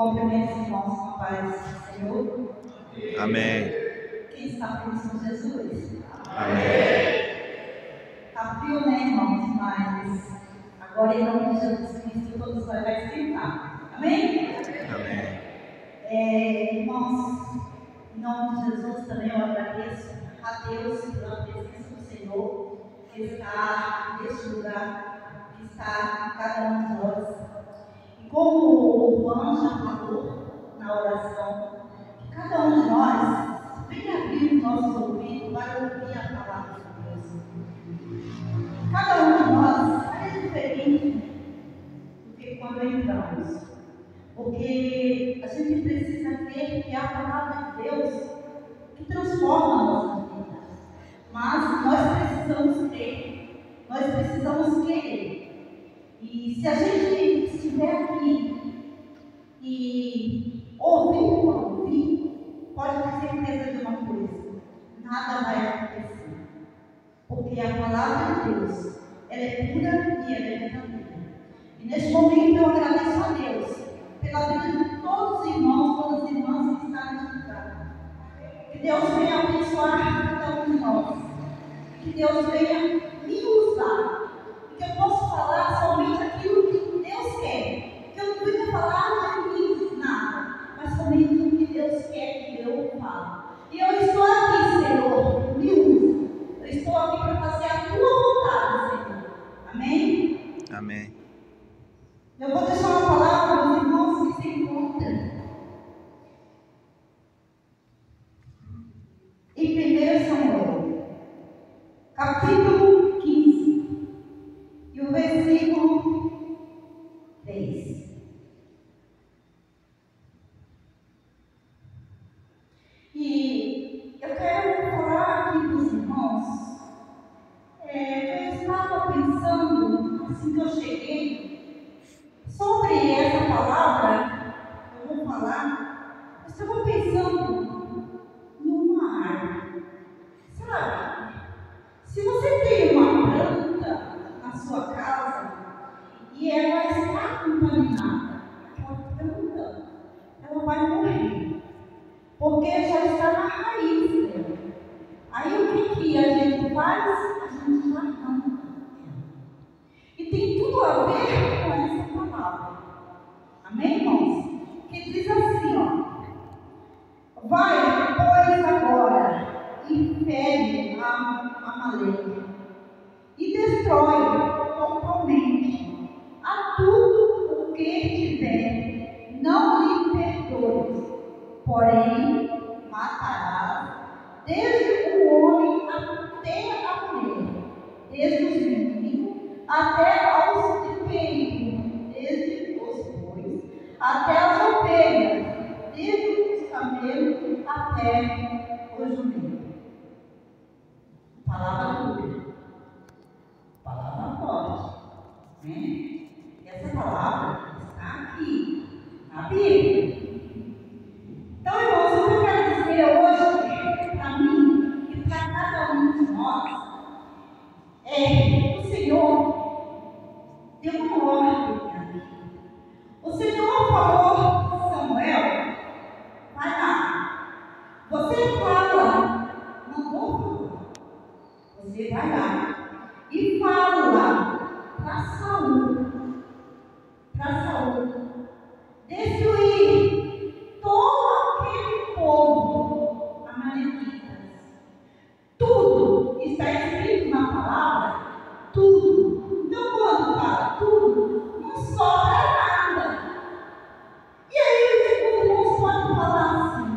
Cumprimento os irmãos com a paz do Senhor. Amém. Quem está feliz com Jesus? Amém. Está frio, né, irmãos? Mas agora, em nome de Jesus Cristo, todos nós vai esquentar. Amém? Amém. Irmãos, em nome de Jesus também eu agradeço a Deus pela presença do Senhor que está neste lugar, que está em cada um de nós. E como o Juan já falou na oração, que cada um de nós venha abrir os nossos ouvidos para ouvir a palavra de Deus. Cada um de nós é diferente do que quando entramos, porque a gente precisa crer que é a palavra de Deus que transforma a nossa vida. Mas nós precisamos crer, nós precisamos querer. E se a gente estiver aqui e ouvir, pode ter certeza de uma coisa: nada vai acontecer. Porque a palavra de Deus, ela é pura e ela é verdadeira. E neste momento eu agradeço a Deus pela vida de todos os irmãos, todas as irmãs que estão neste lugar. Que Deus venha abençoar cada um de nós. Que Deus venha me usar. E que eu possa falar somente aquilo que Deus quer. Que eu não venha falar de mim nada, mas somente o que Deus quer que eu fale. E eu estou aqui, Senhor, me usa. Eu estou aqui para fazer a tua vontade, Senhor. Amém? Amém. Eu vou deixar uma palavra para os irmãos que se encontram em 1 Samuel, capítulo 15, e o versículo 3. E eu quero falar aqui para os irmãos, eu estava pensando, assim que eu cheguei, sobre essa palavra, eu vou falar, eu estava pensando em uma árvore, sabe? Se você tem uma planta na sua casa e ela está contaminada, aquela planta, ela vai morrer, porque já está na raiz dela. Aí o que a gente faz? A gente arranca ela. E tem tudo a ver com essa palavra. Amém, irmãos? Que diz assim, ó: vai, pois, agora e fere a Amaleque e destrói totalmente a tudo o que tiver, não lhe perdoes, porém matarás desde o homem até a mulher, desde os meninos até aos de peito, desde os bois até as ovelhas, desde os camelos até os jumentos. Palavra dura, palavra forte, né? Essa palavra está aqui na Bíblia. Então, irmãos, o que eu quero dizer hoje, para mim e para cada um de nós, o Senhor deu uma ordem para mim. O Senhor falou: Samuel, vai lá. Você fala, mandou falar. Você vai lá e fala para Saul, destruir todo aquele povo amalequitas. Tudo está escrito na palavra, tudo. Então, quando fala tudo, não sobra nada. E aí os irmãos podem falar assim: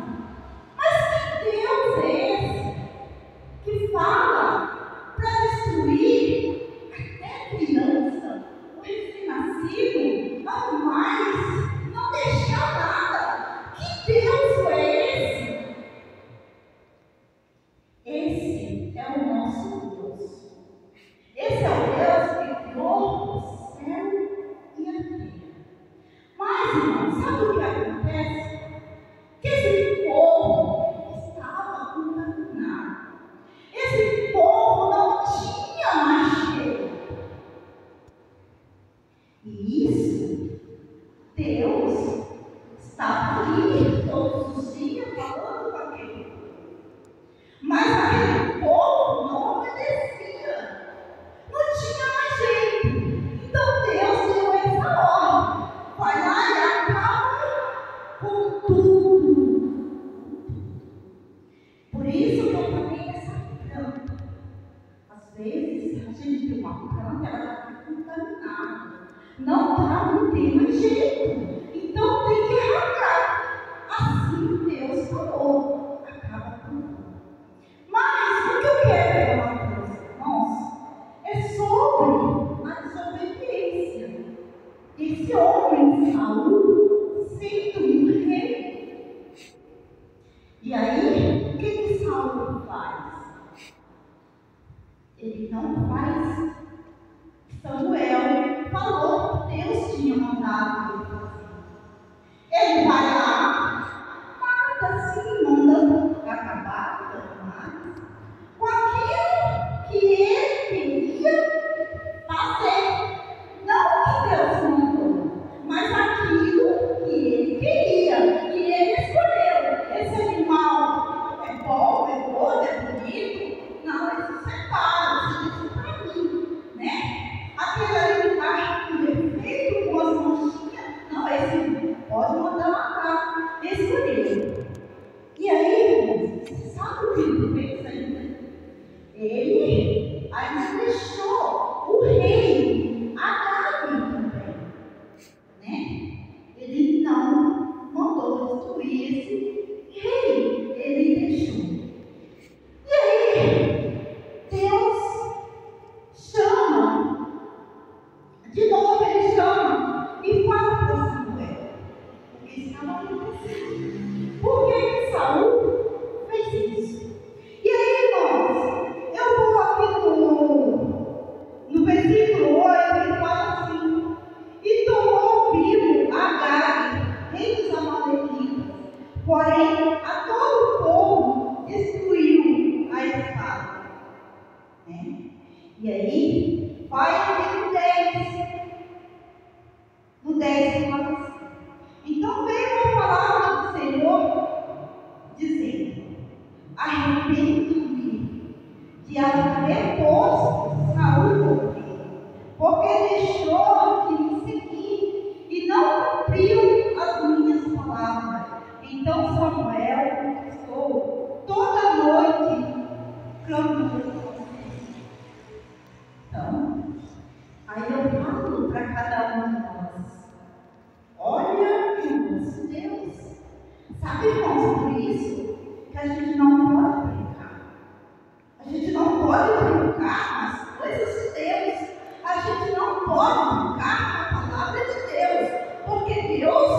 mas que Deus é esse que fala para destruir até criança, o recém-nascido, animais, não deixar nada? Que Deus é esse? Esse é o nosso Deus. Esse é o Deus que criou o céu e a terra. Mas, irmão, sabe o que acontece? Que esse povo estava contaminado. Esse povo não tinha mais cheiro. E isso, Deus está pronto, ela já está contaminada. Não tem mais jeito. Então tem que arrancar. Assim Deus falou. Acaba com tudo. Mas o que eu quero falar para os irmãos é sobre a desobediência. Esse homem, Saul, sendo um rei. E aí, o que Saul faz? Ele não faz. Samuel falou que Deus tinha mandado ele fazer. Ele vai lá, mata assim, manda acabar com aquilo que ele queria fazer. Não o que Deus mandou, mas aquilo que ele queria. E ele escolheu. Esse animal é bom, é gordo, é bonito. Não, ele se separa, se diz para mim, né? Aquele ali que está com defeito, com as manchinhas. Não, esse pode mandar matar. Escolheu. E aí, irmãos, você sabe o que ele fez ainda? Ele ainda deixou o rei Agag também, né? Ele não mandou destruir esse rei, ele deixou. E aí, Deus chama, de novo ele chama e fala para Samuel o que estava acontecendo. Por que Saul fez isso? E aí, irmãos, eu vou aqui no versículo 8, ele fala assim: e tomou vivo Agag, rei dos amalequitas, porém a todo o povo destruiu a espada. Né? E aí, vai aqui no 10 fala assim: então veio a palavra do Senhor dizendo: arrependo-me de haver posto Saul por rei, porque deixou de me seguir e não cumpriu as minhas palavras. Então Samuel ficou toda a noite clamando. Então, aí eu falo para cada um de nós: olha o nosso Deus. Sabe, irmãos, por isso que a gente não pode brincar. A gente não pode brincar nas coisas de Deus. A gente não pode brincar com a palavra de Deus. Porque Deus,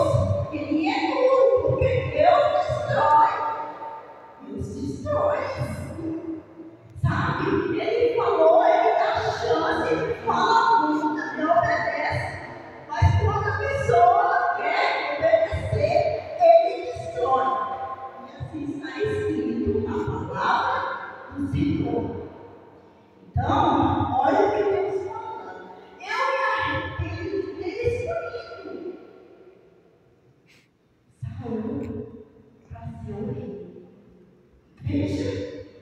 Ele é duro. Porque Deus destrói. Deus destrói. Sabe? Ele falou, Ele dá chance, Ele fala muito, Ele obedece. Mas quando a pessoa não quer obedecer, Ele destrói. E assim está escrito na palavra do Senhor. Então, olha o que Deus fala. Eu me arrependo de ter escolhido Saul para ser o rei. Veja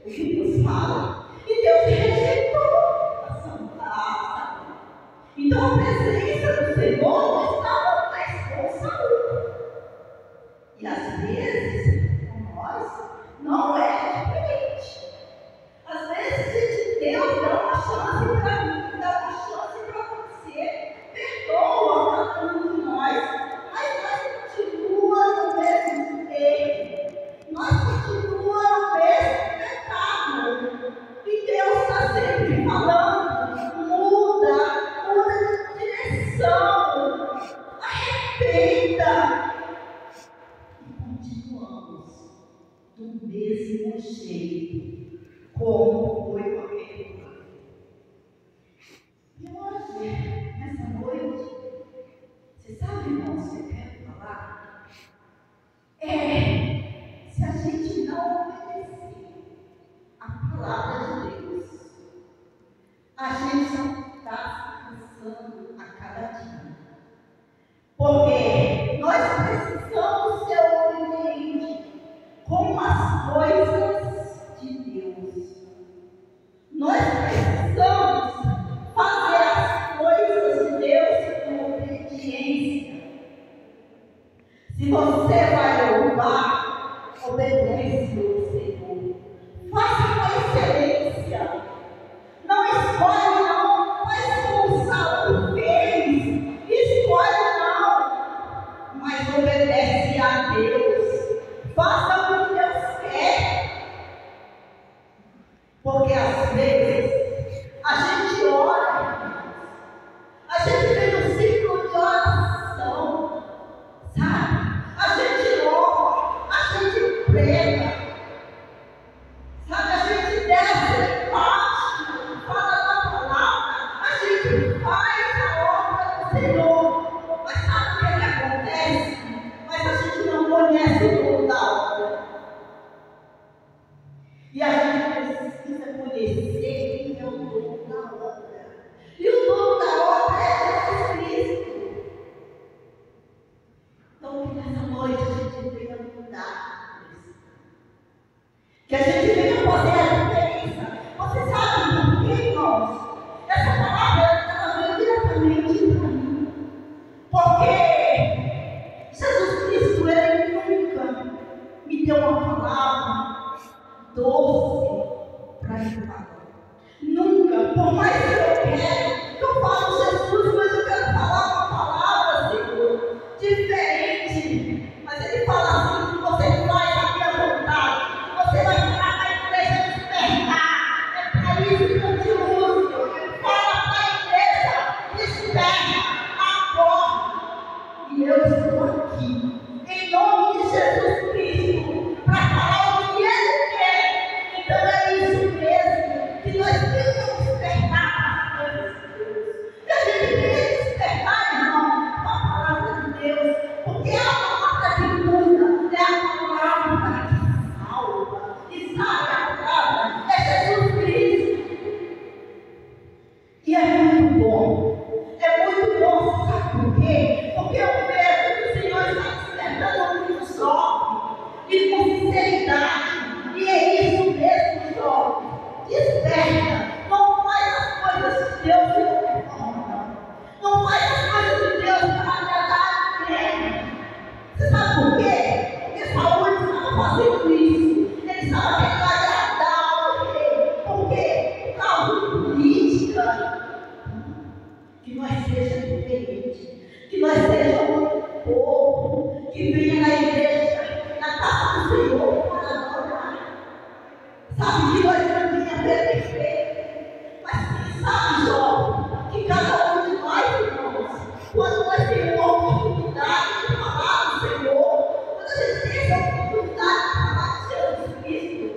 o que Deus fala. E Deus rejeitou a Saul. Então a presença do Senhor não estava mais com Saul. E às vezes, com nós, não é diferente. Às vezes, Deus dá uma chance para mim, dá uma chance para você, perdoa cada um de nós, mas nós continuamos no mesmo erro, nós continuamos no mesmo pecado. E Deus está sempre falando: muda de direção, arrependa. Continuamos do mesmo jeito, como foi com aquele pai. E hoje, nessa noite, você sabe, irmãos, o que eu quero falar? Se a gente não obedecer a palavra de Deus, a gente só está se cansando a cada dia. Porque nós precisamos ser obedientes com as coisas de Deus. reconhecer quem é o dono da obra. E o dono da obra é Jesus Cristo. Então, que nessa noite a gente venha mudar isso. Que a gente venha fazer a diferença. Você sabe por que, irmãos? Essa palavra ela veio diretamente para mim. Porque Jesus Cristo, ele nunca me deu uma palavra doce para ajudar. Nunca, por mais que eu quero, que eu falo Jesus, mas eu quero falar uma palavra, Senhor, diferente. Mas ele fala assim: você faz a minha vontade, você vai ficar na igreja despertar. É para isso que eu te uso. Fala para a igreja, desperta, acorda. E eu estou aqui, em nome de Jesus Cristo, para falar o que Ele quer. Então é isso mesmo, que nós temos que despertar para as coisas de Deus. Que a gente venha despertar, irmão, para a palavra de Deus. Porque é a palavra que cura, é a palavra que salva. E sabe a palavra? É Jesus Cristo. E é muito bom. É muito bom, sabe por quê? Porque eu vejo que o Senhor está despertando muito jovem e com sinceridade. E é isso mesmo, jovem. Desperta. Não faz as coisas de Deus de qualquer forma. Não faz as coisas de Deus para agradar ninguém. Você sabe por quê? Porque Saúl estava fazendo isso. Ele estava querendo agradar o rei. Por quê? Por causa de política. Que nós sejamos diferentes. Que nós sejamos um povo que venha na igreja, na casa do Senhor, para adorar. Sabe que nós não venha perfeito, mas quem sabe, jovem, que cada um de nós, irmãos, quando nós temos uma oportunidade de falar do Senhor, quando a gente tem essa oportunidade de falar de Jesus Cristo,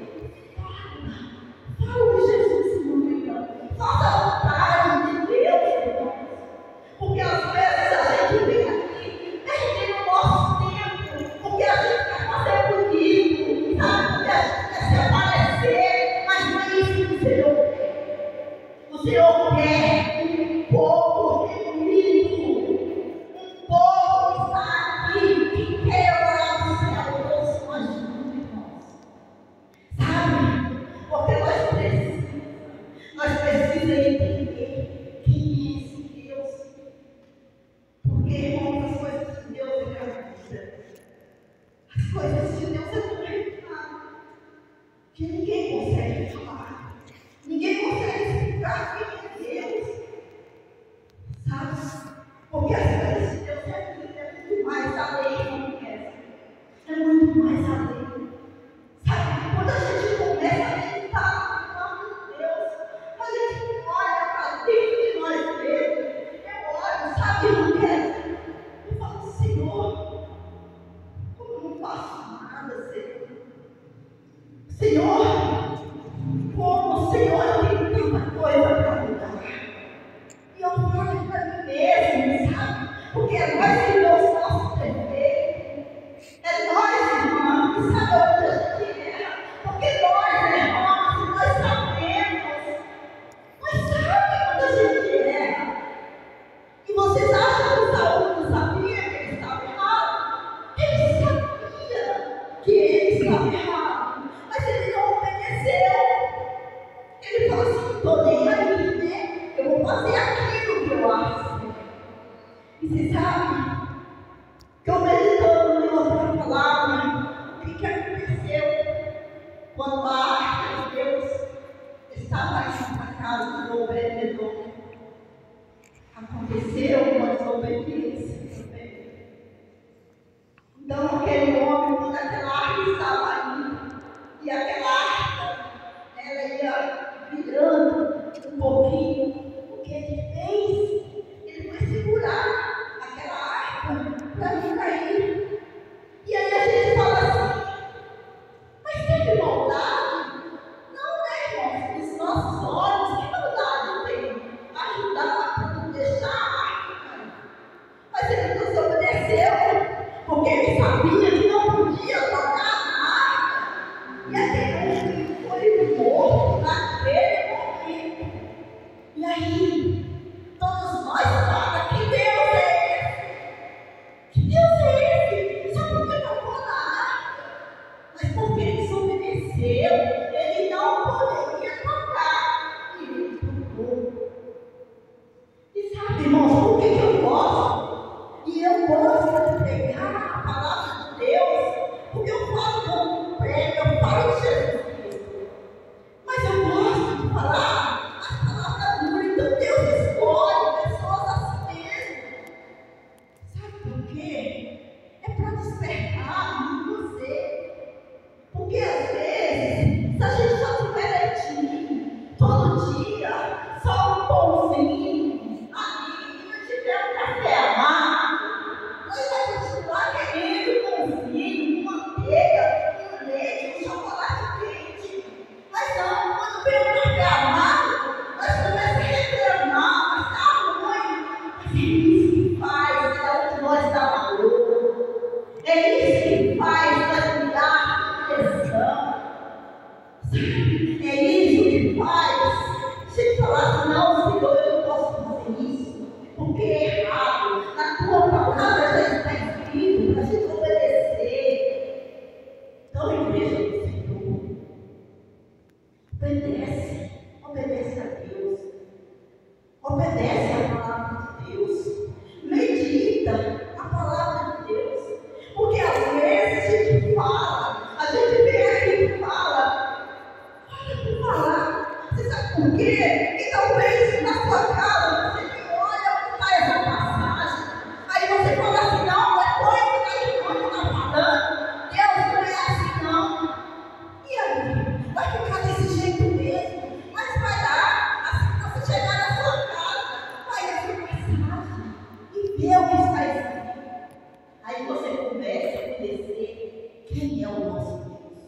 fala de Jesus, irmão. Faça a vontade de Deus, irmão. Porque às vezes a gente vem aqui perdendo o nosso tempo, porque a gente quer fazer bonito, sabe? Porque a gente quer se aparecer, mas não é isso que o Senhor quer. O Senhor quer um povo reunido, um povo que está aqui, que quer orar no céu. Deus nos ajuda, irmãos. Sabe? Porque nós precisamos entender quem é esse Deus. Porque, irmãos, as coisas de Deus é gratuita. As coisas de Deus é complicado. Que ninguém consegue falar. Ninguém consegue explicar quem é Deus. Sabe? Porque as coisas de Deus é muito mais além do que é muito mais além. Sabe? Quando a gente começa a meditar no nome de Deus, a gente olha para dentro de nós mesmos. Eu olho, sabe, não quero. Eu falo, Senhor, como eu não faço nada, Senhor? Senhor, como, Senhor, eu tenho tanta coisa para mudar. E eu falo para mim mesmo, sabe? Porque é nós que Deus nosso defeito. É nós, irmãos, que sabemos onde a gente erra. Porque nós, irmãos, nós sabemos. Nós sabemos quando a gente erra. E vocês acham que o Saúl não sabia que ele estava errado? Ele sabia que ele estava errado, mas ele não obedeceu. Ele falou assim: não estou nem aí, né? Eu vou fazer aquilo que eu acho. E você sabe que eu meditando em outra palavra, o que aconteceu quando a arca de Deus estava indo para a casa do obedecedor? Aconteceu uma desobediência também. Então aquele homem, quando aquela arca estava indo, e aquela arca, ela ia virando um pouquinho, o que ele fez? Ele foi segurar aquela arca para não cair. E aí a gente fala assim: mas teve maldade? Não, né, irmãos? Nos nossos olhos, que maldade tem? Ajudar para não deixar a arca cair. É isso que faz. Se ele falasse, não, Senhor, eu não posso fazer isso, porque é errado. Na tua palavra já está escrito para a gente obedecer. Então, igreja do Senhor, obedece a Deus. Obedece a palavra de Deus. Medita a palavra de Deus. Porque às vezes a gente fala, a gente vem aqui e fala por falar. Você sabe por quê? E talvez na sua casa você nem olha onde está essa passagem. Aí você fala assim, não, depois que está falando, Deus não é assim não. E aí? Vai ficar desse jeito mesmo? Mas vai dar, assim que você chegar na sua casa, vai ler essa passagem e ver o que está escrito. Aí você começa a conhecer quem é o nosso Deus.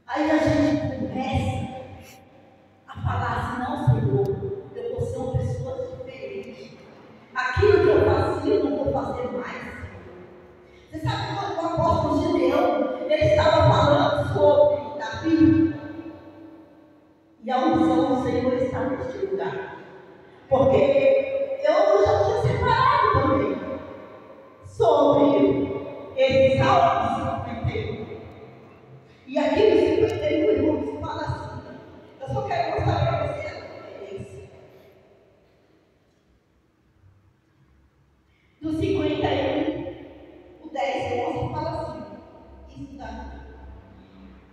Aí a gente começa a falar assim, não, Senhor, eu vou ser uma pessoa diferente. Aquilo que eu fazia, eu não vou fazer mais. Você sabe quando o apóstolo Gideão, ele estava falando sobre Davi? E a unção do Senhor está neste lugar. Porque eu já tinha separado também sobre esse Salmo 51. E aqui no 51, irmãos, fala assim. Eu só quero mostrar para você a diferença. Do 51, o 10, irmãos, fala assim. Isso daqui.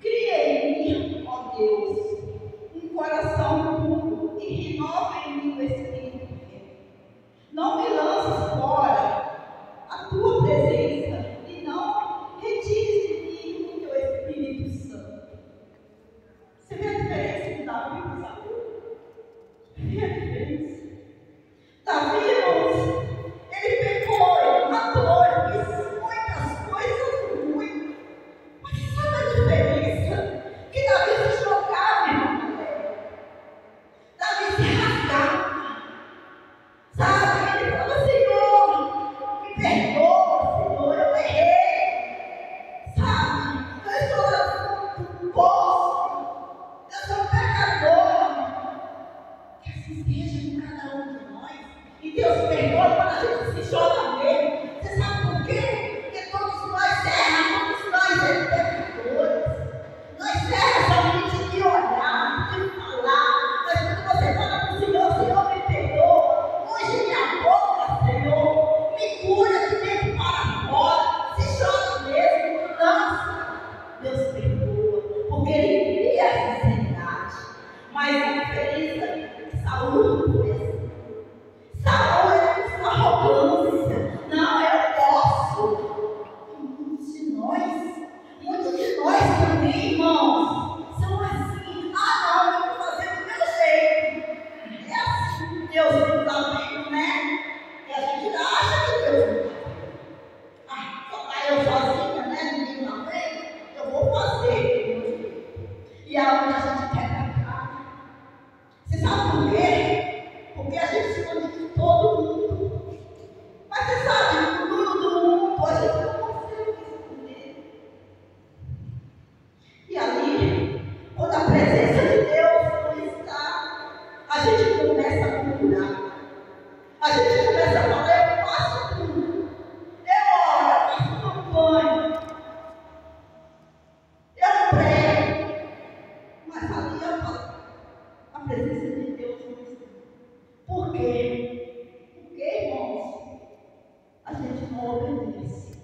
Criei em mim, ó Deus, um coração puro e renova em mim o espírito. Não me lances fora a tua presença e não retires de mim o teu Espírito Santo. Você vê a diferença de Davi e Saul? Vê a diferença? Davi, irmãos, ele pecou, ele matou, ele fez muitas coisas ruins. Mas sabe a diferença? Que Davi se jogava, irmão. Davi se rasgava. Sabe? Ele falou, Senhor, me perdoa, Senhor, eu errei. Sabe? Eu estou lá no poço. Eu sou um pecador. Que assim seja com cada um de nós. E Deus perdoa quando a gente se joga nele. Você sabe por quê? Porque todos nós erramos, todos nós somos pecadores. Nós erramos somente de olhar, de falar. Mas quando você fala para o Senhor, Senhor, me perdoa. Unge minha boca, Senhor. Me cura de dentro para fora. Se joga mesmo, lança. Deus perdoa. Porque Ele vê a sinceridade. Mas a diferença é que Saul não foi assim. Saul era com sua arrogância. Não, eu posso. Muitos de nós também, irmãos, são assim. Ah, não, eu vou fazer do meu jeito. É assim. Deus não está vendo, né? E a gente acha que Deus não está vendo. Ah, só está eu sozinha, né? Ninguém está vendo. Eu vou fazer do meu jeito. E aonde a gente quer pecar. Você sabe por quê? Porque a gente se conecta com todo mundo. Mas você sabe, no mundo do mundo, a gente não consegue esconder. E ali, quando a presença de Deus não está, a gente começa a murmurar. A gente começa a falar, eu faço tudo. Eu oro, eu faço campanha. Eu prego. Mas ali a presença de Deus não está. Por quê? Porque, irmãos, a gente não obedece.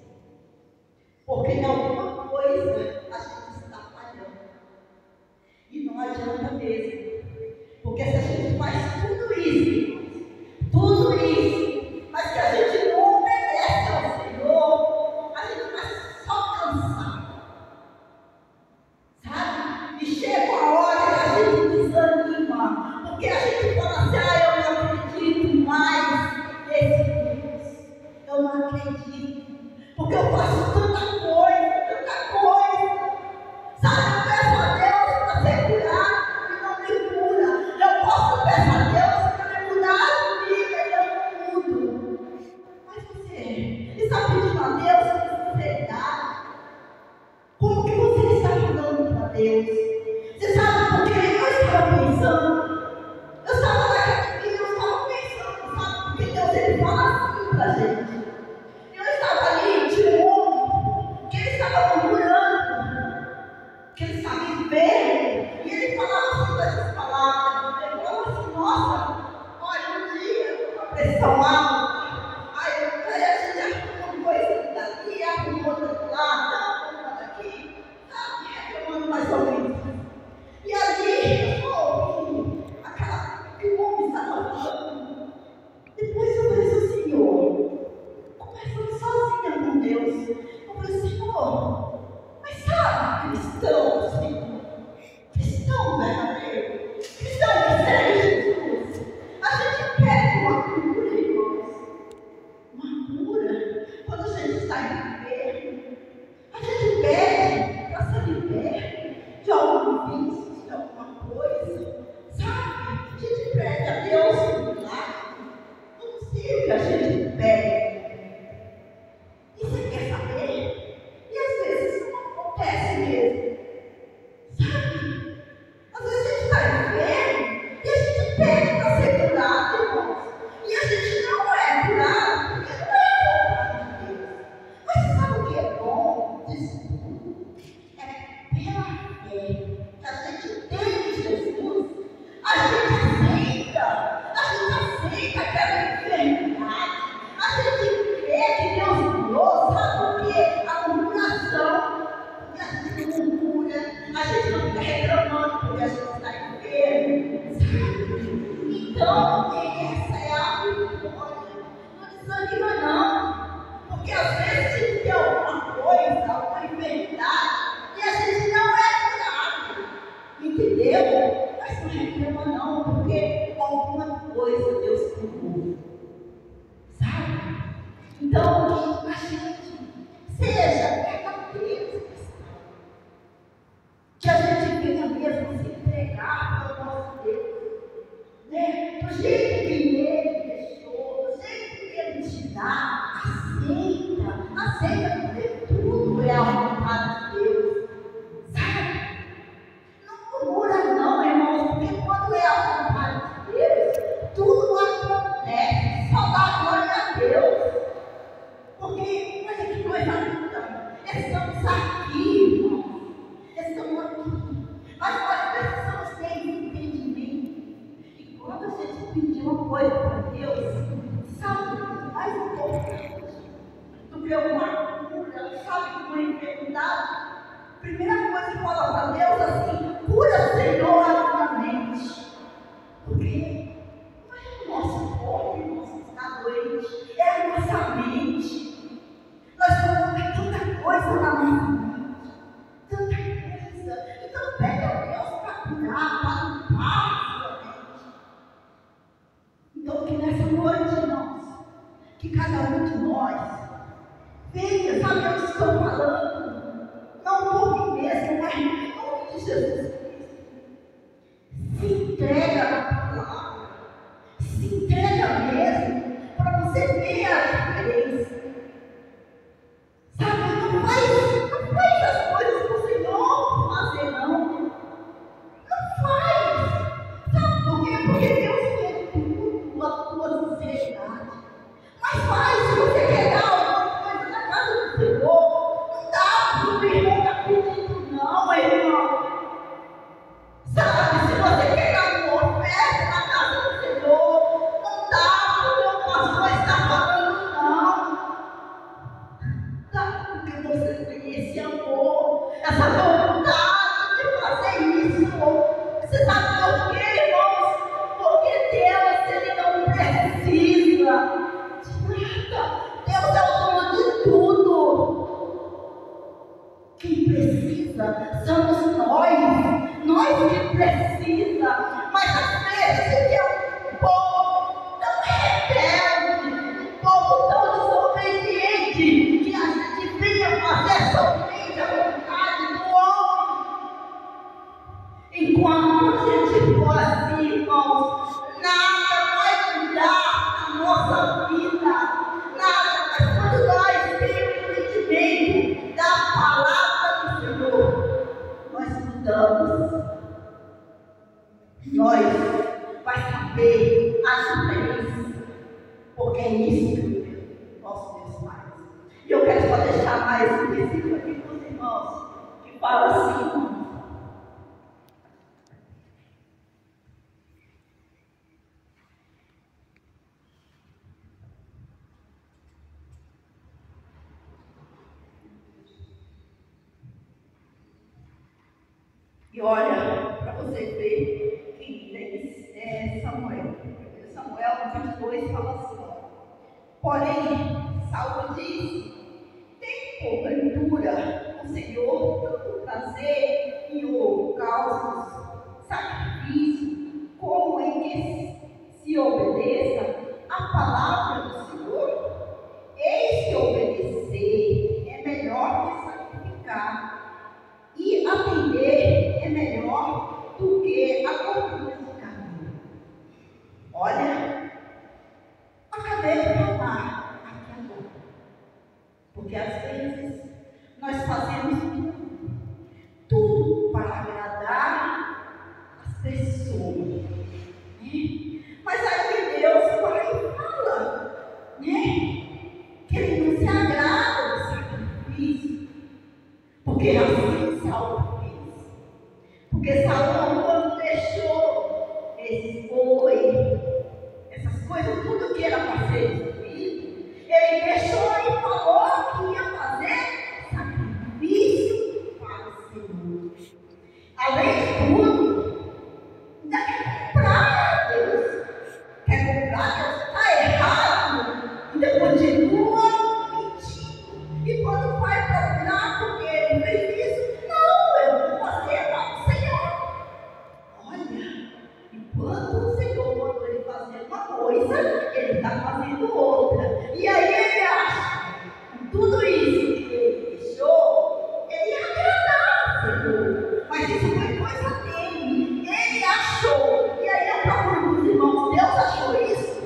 Porque em alguma coisa a gente está falhando. E não adianta mesmo. Porque se a gente faz tudo isso, irmãos, tudo isso, mas que a gente não obedece ao Senhor, a gente vai só cansar. Sabe? E chega a hora que a gente desanima. Porque a gente fala assim, eu não acredito mais nesse Deus. Eu não acredito. Porque eu faço tanta coisa. Sabe, eu peço a Deus para ser curado e não me cura. Eu posso Você sabe por que eu estava pensando? Eu estava naquele dia, eu estava pensando, sabe? Porque Deus ele fala assim pra gente. Eu estava ali, tinha um homem, que ele estava murmurando, que ele estava enfermo, e ele falava assim essas palavras. Ele falava assim, nossa, olha, um dia, uma pressão alta, aí a gente arrumou coisa daqui, arrumou outra lá, arrumou daqui, sabe? Reclamando mais ou menos. E ali, eu ouvi aquela que o homem estava falando. Depois eu falei assim, Senhor, conversando sozinha com Deus, eu falei, Senhor, mas sabe, cristão, Senhor, cristão verdadeiro, cristão que segue Jesus, a gente pede uma cura, irmãos, uma cura, quando a gente está enfermo, a gente pede para ser liberto de algum vício, de alguma coisa, sabe? A gente pede a Deus um milagre, não sei o que a gente pede. E você quer saber? E às vezes não acontece mesmo, sabe? Às vezes a gente está enfermo e a gente pede para ser curado, irmãos, e a gente não é curado porque não é vontade de Deus. Mas sabe o que é bom disso tudo? É pela fé que a gente tem em Jesus, a gente aceita aquela enfermidade, a gente crê que Deus curou, sabe o que? A murmuração, porque a gente não murmura, a gente não fica reclamando porque a gente está enfermo, sabe? Então, essa é a vitória. Não desanima não, porque às vezes a gente tem alguma coisa, alguma enfermidade, e a gente não é curado, entendeu? Mas não reclama não, porque alguma coisa Deus curou, sabe? Então, a gente seja verdadeiro cristão, que a gente venha mesmo se entregar para o nosso Deus, né? Do jeito que Ele deixou, do jeito que Ele te dá, aceita, porque tudo é a vontade de Deus, sabe? Não murmura não, irmãos, porque quando é a vontade de Deus, tudo acontece, só dá glória a Deus. Porque, olha que coisa linda, estamos aqui, irmãos, estamos aqui, mas nós precisamos ter entendimento. E quando a gente pedir uma coisa para Deus, sabe, mais importante do que uma cura, sabe, uma enfermidade, primeira coisa que fala para Deus assim, cura, Senhor, a tua mente. Porque não é o nosso corpo, irmãos, que está doente, é a nossa mente. Nós vamos ver tanta coisa na nossa mente, tanta coisa. Então pede a Deus para curar, para limpar a sua mente. Então que nessa noite, irmãos, que cada um de nós venha, sabe, eu estou falando, não por mim mesmo, mas em nome de Jesus Cristo. Se entrega na palavra, se entrega mesmo, para você ver a diferença. Sabe, não faz as coisas que o Senhor fazer, não. Não faz. Sabe por quê? Porque Deus quer tudo, a tua sinceridade. Mas faz, se você quer dar alguma coisa na casa do Senhor, não dá para o irmão está pedindo, não, irmão. Sabe, se você quer dar uma oferta na casa do Senhor, não dá porque o pastor está falando, não. Dá porque você tem esse amor, essa vontade de fazer isso. Você sabe por quê, irmãos? Porque Deus, Ele não precisa de nada. Deus é o dono de tudo. Quem precisa somos nós que precisa. Mas às vezes é um povo tão rebelde, um povo tão desobediente, que a gente venha fazer somente a vontade do homem. Enquanto a gente for assim, irmãos, nada vai mudar na nossa vida, nada. Mas quando nós temos o entendimento da palavra do Senhor, nós mudamos. nós vai saber a diferença, porque é isso que nosso Deus faz. E eu quero só deixar mais um versículo aqui para os irmãos, que fala assim: e olha, para você ver quem é Samuel. Samuel 22 fala assim: ó, porém, Saul disse: tem porventura o Senhor tanto prazer em holocaustos, sacrifício, como em que se obedeça a palavra do Senhor? Eis que obedecer é melhor que sacrificar, e atender é melhor do que a gordura do caminho. Olha, acabei de falar aqui agora, porque às vezes nós fazemos tudo para agradar as pessoas, né? Mas aí Deus vai e fala, né, que Ele não se agrada do sacrifício, porque assim Saul fez. Porque Saul, quando deixou esse boi, essas coisas, tudo que era para ser destruído, ele deixou e falou que ia fazer sacrifício para o Senhor. Além de tudo, ainda quer comprar Deus. Quer comprar Deus? Está errado. Ainda continua mentindo. E quando vai procurar porque ele fez isso, não, eu vou fazer para o Senhor. Olha, enquanto o Senhor mandou ele fazer uma coisa, ele está fazendo outra. E aí ele acha que tudo isso que ele deixou, ele ia agradar o Senhor. Mas isso foi coisa dele. Ele achou. E aí eu procuro com os irmãos: Deus achou isso?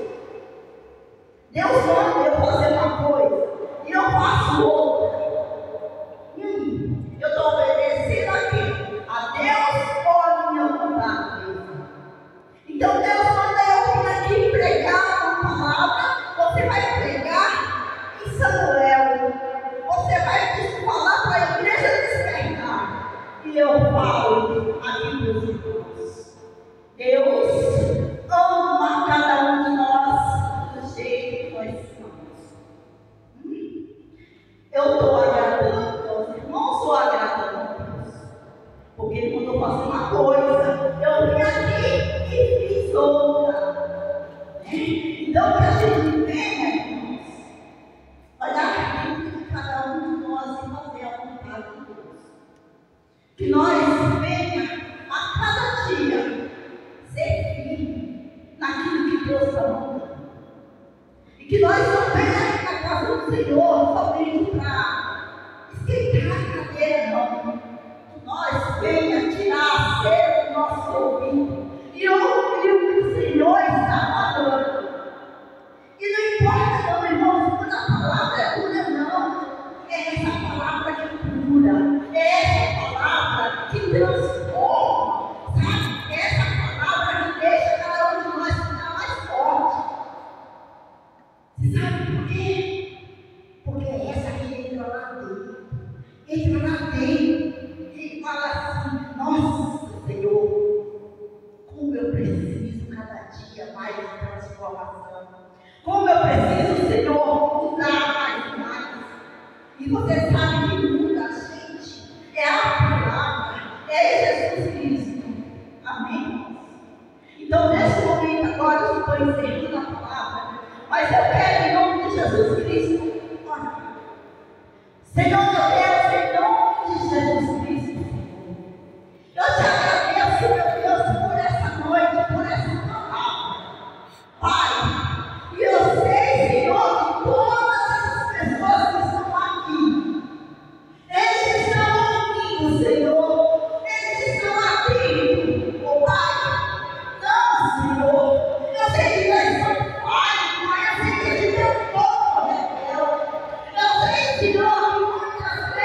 Deus manda eu fazer uma coisa e eu faço outra. E aí? Eu estou obedecendo a quem? A Deus ou a minha vontade mesmo? Então Deus manda eu vir aqui pregar uma palavra. Você vai pregar em Samuel. Você vai falar para a igreja despertar. E eu falo aqui para os irmãos: Deus ama cada um de nós do jeito que nós somos. Eu estou agradando aos irmãos ou agradando a Deus? Porque Ele mandou fazer uma coisa, eu vim aqui e fiz outra. Então que a gente venha, irmãos, olhar dentro de cada um de nós e fazer a vontade de Deus. Que nós venha a cada dia ser firme naquilo que Deus está mandando. E que nós não venhamos na casa do Senhor somente para esquentar a cadeira, não. Que nós venhamos tirar a cera do nosso ouvido e ouvir o que o Senhor está falando. E não importa, não, irmãos, quando a palavra é dura, não. É essa palavra que cura, é essa palavra que transforma, sabe? É essa palavra que deixa cada um de nós ficar mais forte. Você sabe por quê? Porque é essa que entra lá dentro. Entra lá dentro e fala assim: nossa, Senhor, como eu preciso cada dia mais de transformação. Como eu preciso, Senhor, mudar mais e mais. E você sabe que muda a gente. É a palavra, é Jesus Cristo. Amém? Então, nesse momento agora, eu estou encerrando a palavra. Mas eu quero, em nome de Jesus Cristo, orar. Senhor meu Deus, em nome de Jesus Cristo, eu te agradeço, meu Deus, por essa noite, por essa palavra. Pai, e eu sei, Senhor, que todas essas pessoas que estão aqui, eles estão ouvindo, Senhor, eles estão atentos, oh Pai. Não, Senhor, eu sei que nós somos falhos, mas eu sei que esse teu povo, meu Deus, eu sei, Senhor, que muitas vezes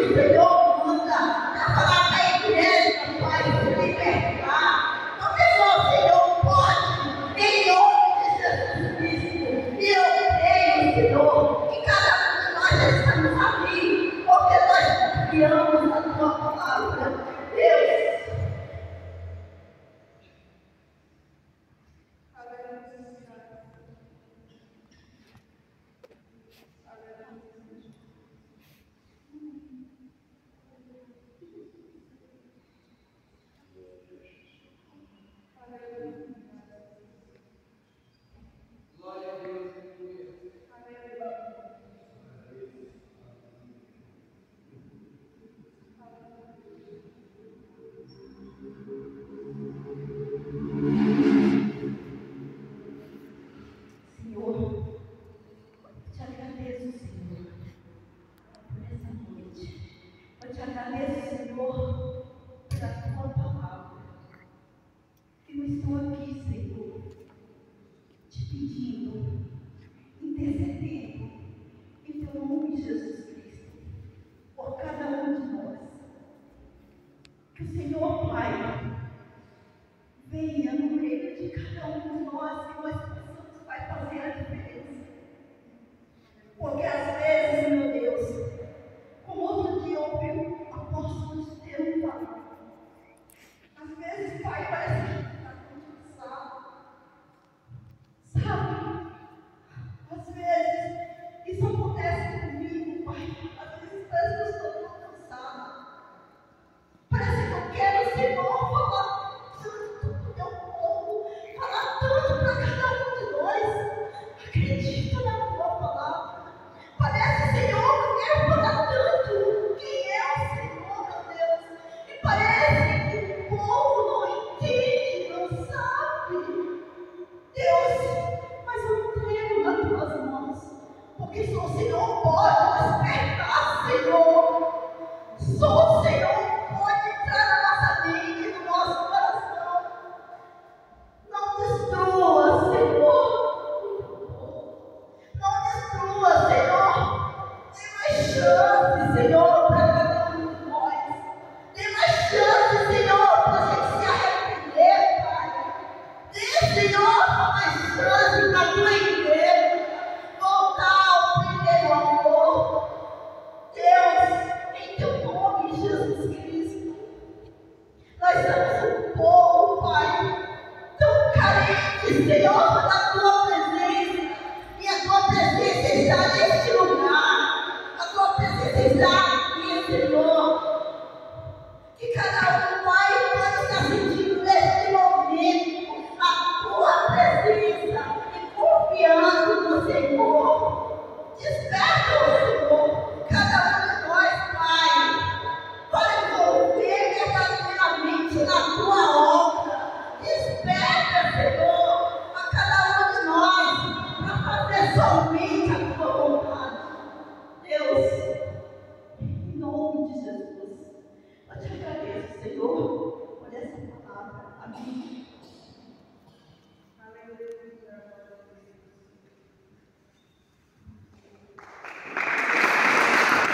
o Senhor manda para falar para a igreja, Pai, se libertar. Porque só o Senhor pode, em nome de Jesus Cristo. E eu creio, Senhor, que cada um de nós estamos aqui, porque nós confiamos na Tua palavra. Deus. Nós estamos